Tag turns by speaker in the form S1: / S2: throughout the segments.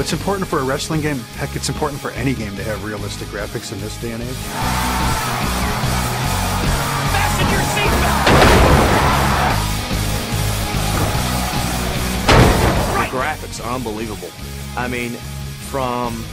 S1: So it's important for a wrestling game. Heck, it's important for any game to have realistic graphics in this day and age.
S2: Fasten your seatbelt!
S3: The graphics are unbelievable. I mean, from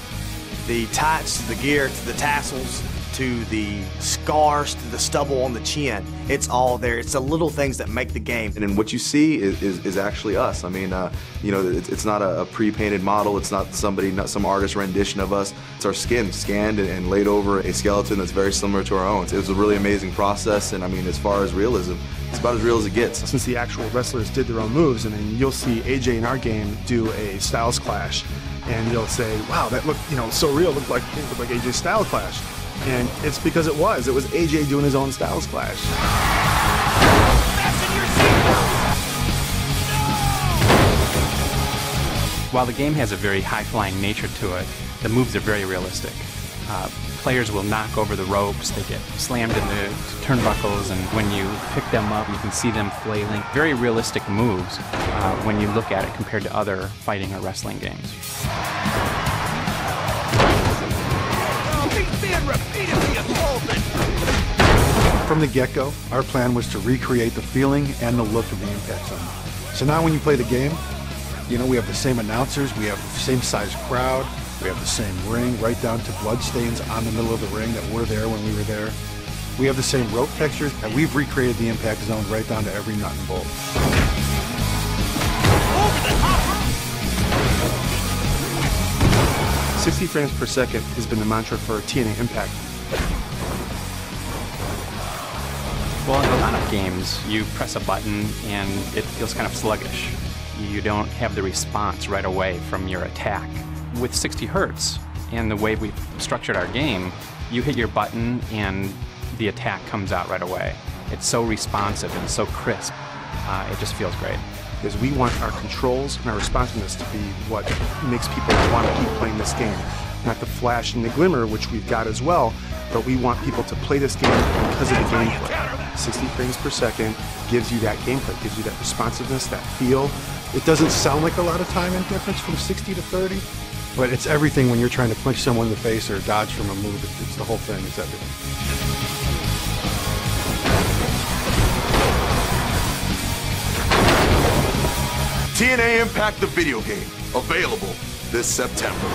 S3: the tights to the gear to the tassels to the scars to the stubble on the chin, it's all there. It's the little things that make the game.
S4: And what you see is actually us. I mean, you know, it's not a pre-painted model. It's not some artist rendition of us. It's our skin scanned and laid over a skeleton that's very similar to our own. It was a really amazing process, and I mean, as far as realism, it's about as real as it gets.
S5: Since the actual wrestlers did their own moves, I mean, you'll see AJ in our game do a Styles Clash, and you'll say, wow, that looked, you know, so real, it looked like AJ's Styles Clash. And it's because it was AJ doing his own Styles Clash.
S6: While the game has a very high-flying nature to it, the moves are very realistic. Players will knock over the ropes, they get slammed in the turnbuckles, and when you pick them up, you can see them flailing. Very realistic moves when you look at it compared to other fighting or wrestling games.
S1: From the get-go, our plan was to recreate the feeling and the look of the Impact Zone. So now when you play the game, you know, we have the same announcers, we have the same size crowd, we have the same ring, right down to bloodstains on the middle of the ring that were there when we were there. We have the same rope textures, and we've recreated the Impact Zone right down to every nut and bolt.
S2: Over the top!
S5: 60 frames per second has been the mantra for TNA Impact.
S6: Well, in a lot of games, you press a button and it feels kind of sluggish. You don't have the response right away from your attack. With 60 hertz and the way we've structured our game, you hit your button and the attack comes out right away. It's so responsive and so crisp. It just feels great.
S5: Because we want our controls and our responsiveness to be what makes people want to keep playing this game. Not the flash and the glimmer, which we've got as well, but we want people to play this game because of the gameplay. 60 frames per second gives you that gameplay, gives you that responsiveness, that feel.
S1: It doesn't sound like a lot of time in difference from 60 to 30, but it's everything when you're trying to punch someone in the face or dodge from a move. It's the whole thing, it's everything.
S7: TNA Impact the video game, available this September.